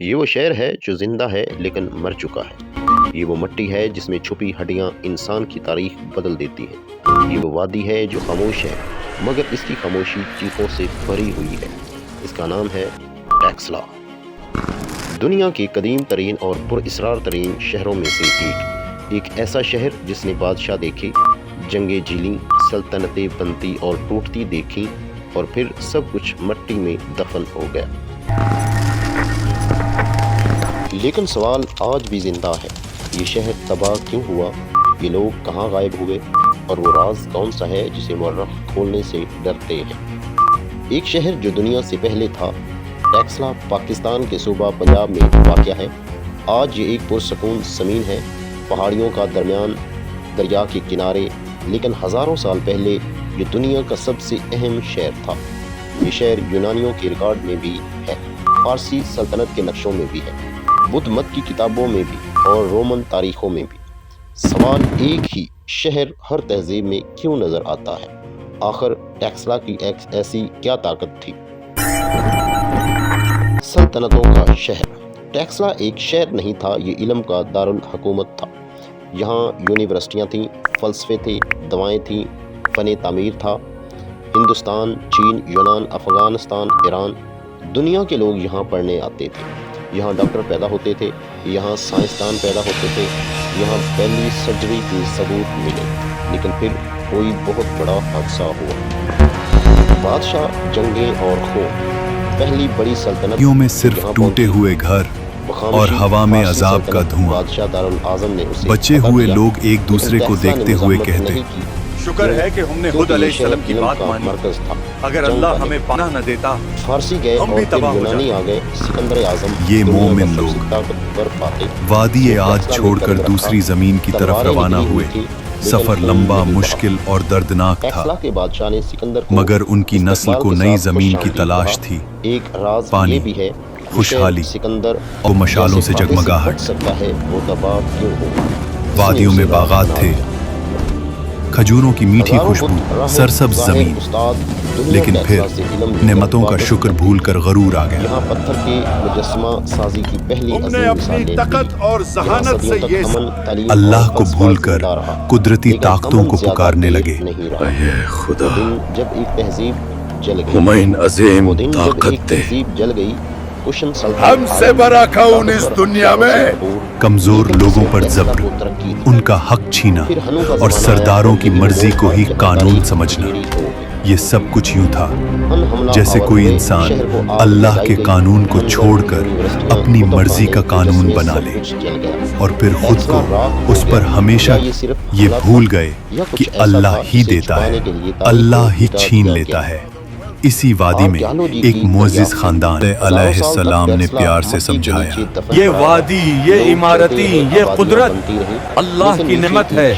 یہ وہ شہر ہے جو زندہ ہے لیکن مر چکا ہے۔ یہ وہ مٹی ہے جس میں چھپی ہڈیاں انسان کی تاریخ بدل دیتی ہیں۔ یہ وہ وادی ہے جو خاموش ہے مگر اس کی خاموشی چیخوں سے بھری ہوئی ہے۔ اس کا نام ہے ٹیکسلا۔ دنیا کے قدیم ترین اور پر اسرار ترین شہروں میں سے ایک ایسا شہر جس نے بادشاہ دیکھے، جنگیں جھیلیں، سلطنتیں بنتی اور ٹوٹتی دیکھیں اور پھر سب کچھ مٹی میں دفن ہو گیا۔ لیکن سوال آج بھی زندہ ہے، یہ شہر تباہ کیوں ہوا؟ یہ لوگ کہاں غائب ہوئے؟ اور وہ راز کون سا ہے جسے مورخ کھولنے سے ڈرتے ہیں؟ ایک شہر جو دنیا سے پہلے تھا، ٹیکسلا پاکستان کے صوبہ پنجاب میں واقع ہے۔ آج یہ ایک پرسکون زمین ہے، پہاڑیوں کا درمیان، دریا کے کنارے، لیکن ہزاروں سال پہلے یہ دنیا کا سب سے اہم شہر تھا۔ یہ شہر یونانیوں کے ریکارڈ میں بھی ہے، فارسی سلطنت کے نقشوں میں بھی ہے، بدھ مت کی کتابوں میں بھی اور رومن تاریخوں میں بھی۔ سوال ایک ہی، شہر ہر تہذیب میں کیوں نظر آتا ہے؟ آخر ٹیکسلا کی ایسی کیا طاقت تھی؟ سلطنتوں کا شہر۔ ٹیکسلا ایک شہر نہیں تھا، یہ علم کا دارالحکومت تھا۔ یہاں یونیورسٹیاں تھیں، فلسفے تھے، دوائیں تھیں، فن تعمیر تھا۔ ہندوستان، چین، یونان، افغانستان، ایران، دنیا کے لوگ یہاں پڑھنے آتے تھے۔ یہاں ڈاکٹر پیدا ہوتے تھے، یہاں سائنسدان پیدا ہوتے تھے، یہاں پہلی سرجری کے ثبوت ملے۔ لیکن پھر کوئی بہت بڑا حادثہ ہوا۔ بادشاہ، جنگیں اور خون۔ پہلی بڑی سلطنت میں صرف ٹوٹے ہوئے گھر اور ہوا میں عذاب کا دھواں۔ بادشاہ دارالعظم نے اسے بچے ہوئے لوگ ایک دوسرے کو دیکھتے ہوئے کہتے، شکر ہے کہ ہم نے خود علیہ السلام کی بات مانی، اگر اللہ ہمیں پناہ نہ دیتا فارسی گئے ہم اور بھی پھر تباہ ہو یونانی جاتے۔ آ گئے۔ سکندر اعظم یہ دنیا کا مومن سب سے لوگ طاقتور فاتح وادی آج چھوڑ کر دوسری زمین کی طرف روانہ ہوئے۔ سفر لمبا، مشکل اور دردناک تھا، ٹیکسلا کے بادشاہ نے سکندر کو مگر ان کی نسل کو نئی زمین کی تلاش تھی۔ ایک راز پانی، یہ بھی ہے، خوشحالی سکندر اور مشالوں جیسے سے فاتح جگمگاہٹ۔ بچ سکتا ہے، وہ تباہ کیوں ہو؟ وادیوں میں باغات تھے، کھجوروں کی میٹھی خوشبو، سرسبز زمین، لیکن پھر نعمتوں کا شکر بھول کر غرور آ گیا۔ یہاں پتھر کی مجسمہ سازی کی پہلی ہم نے عظیم اپنی مثالیں طاقت اور ذہانت سے یہ تعلیم اللہ اور کو فلسفہ بھول کر زندہ رہا، قدرتی لیکن طاقتوں امن کو زیادہ پکارنے دیر لگے۔ نہیں رہا۔ اے خدا، دن جب ایک تہذیب جل گئی، ہمیں عظیم وہ دن جب ایک طاقت دے، تہذیب جل گئی، کشن سلطنت ہم سے بڑا کون اس دنیا میں؟ کمزور لوگوں پر ضبط، ان کا حق چھینا اور سرداروں کی مرضی کو ہی قانون سمجھنا، یہ سب کچھ یوں تھا جیسے کوئی انسان اللہ کے قانون کو چھوڑ کر اپنی مرضی کا قانون بنا لے، اور پھر خود کو اس پر ہمیشہ یہ بھول گئے کہ اللہ ہی دیتا ہے، اللہ ہی چھین لیتا ہے۔ اسی وادی میں ایک معزز خاندان علیہ السلام نے پیار سے سمجھایا، یہ وادی، یہ عمارتی، یہ قدرت اللہ کی نعمت ہے،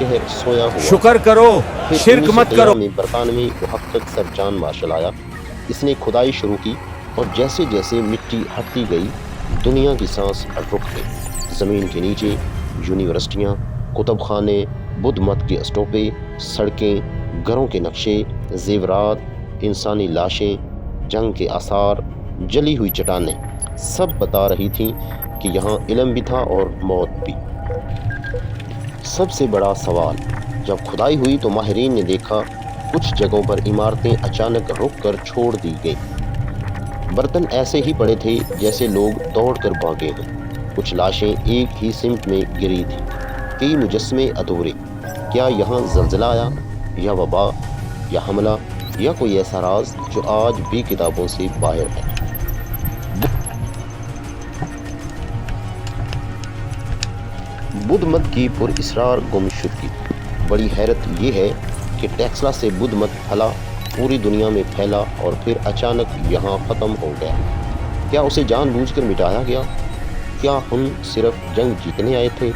شکر کرو، شرک مت کرو۔ برطانوی محقق سر جان مارشل آیا، اس نے کھدائی شروع کی اور جیسے جیسے مٹی ہٹتی گئی دنیا کی سانس رک گئی۔ زمین کے نیچے یونیورسٹیاں، کتب خانے، بدھ مت کے اسٹوپے، سڑکیں، گھروں کے نقشے، زیورات، انسانی لاشیں، جنگ کے آثار، جلی ہوئی چٹانیں، سب بتا رہی تھیں کہ یہاں علم بھی تھا اور موت بھی۔ سب سے بڑا سوال، جب کھدائی ہوئی تو ماہرین نے دیکھا کچھ جگہوں پر عمارتیں اچانک رک کر چھوڑ دی گئیں۔ برتن ایسے ہی پڑے تھے جیسے لوگ دوڑ کر بھاگے ہوں، کچھ لاشیں ایک ہی سمت میں گری تھیں، کئی مجسمے ادھورے۔ کیا یہاں زلزلہ آیا، یا وبا، یا حملہ، یا کوئی ایسا راز جو آج بھی کتابوں سے باہر ہے؟ بدھ مت کی پر اسرار گم شدگی۔ بڑی حیرت یہ ہے کہ ٹیکسلا سے بدھ مت پھیلا، پوری دنیا میں پھیلا اور پھر اچانک یہاں ختم ہو گیا۔ کیا اسے جان بوجھ کر مٹایا گیا؟ کیا ہم صرف جنگ جیتنے آئے تھے،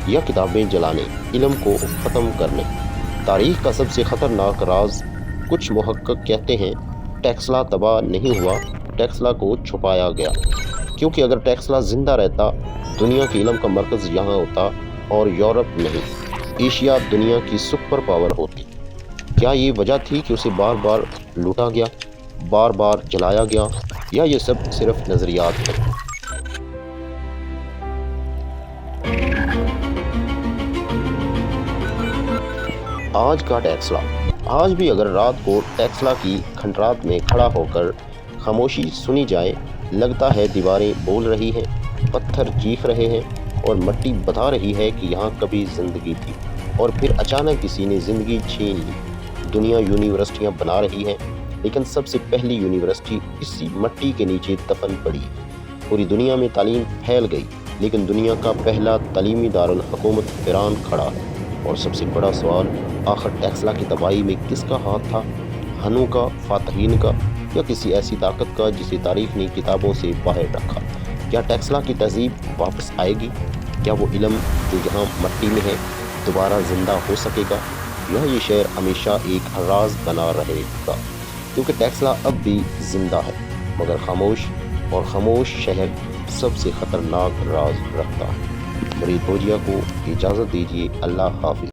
یا کتابیں جلانے، علم کو ختم کرنے؟ تاریخ کا سب سے خطرناک راز، کچھ محقق کہتے ہیں ٹیکسلا تباہ نہیں ہوا، ٹیکسلا کو چھپایا گیا، کیونکہ اگر ٹیکسلا زندہ رہتا دنیا کے علم کا مرکز یہاں ہوتا اور یورپ نہیں، ایشیا دنیا کی سپر پاور ہوتی۔ کیا یہ وجہ تھی کہ اسے بار بار لوٹا گیا، بار بار جلایا گیا، یا یہ سب صرف نظریات ہیں؟ آج کا ٹیکسلا۔ آج بھی اگر رات کو ٹیکسلا کی کھنڈرات میں کھڑا ہو کر خاموشی سنی جائے، لگتا ہے دیواریں بول رہی ہیں، پتھر چیخ رہے ہیں اور مٹی بتا رہی ہے کہ یہاں کبھی زندگی تھی اور پھر اچانک کسی نے زندگی چھین لی۔ دنیا یونیورسٹیاں بنا رہی ہے، لیکن سب سے پہلی یونیورسٹی اسی مٹی کے نیچے دفن پڑی۔ پوری دنیا میں تعلیم پھیل گئی، لیکن دنیا کا پہلا تعلیمی دارالحکومت ایران کھڑا ہے۔ اور سب سے بڑا سوال، آخر ٹیکسلا کی تباہی میں کس کا ہاتھ تھا؟ ہنو کا، فاتحین کا، یا کسی ایسی طاقت کا جسے تاریخ نے کتابوں سے باہر رکھا؟ کیا ٹیکسلا کی تہذیب واپس آئے گی؟ کیا وہ علم جو یہاں مٹی میں ہے دوبارہ زندہ ہو سکے گا، یا یہ شہر ہمیشہ ایک راز بنا رہے گا؟ کیونکہ ٹیکسلا اب بھی زندہ ہے، مگر خاموش، اور خاموش شہر سب سے خطرناک راز رکھتا ہے۔ مرید بوجیا کو اجازت دیجیے، اللہ حافظ۔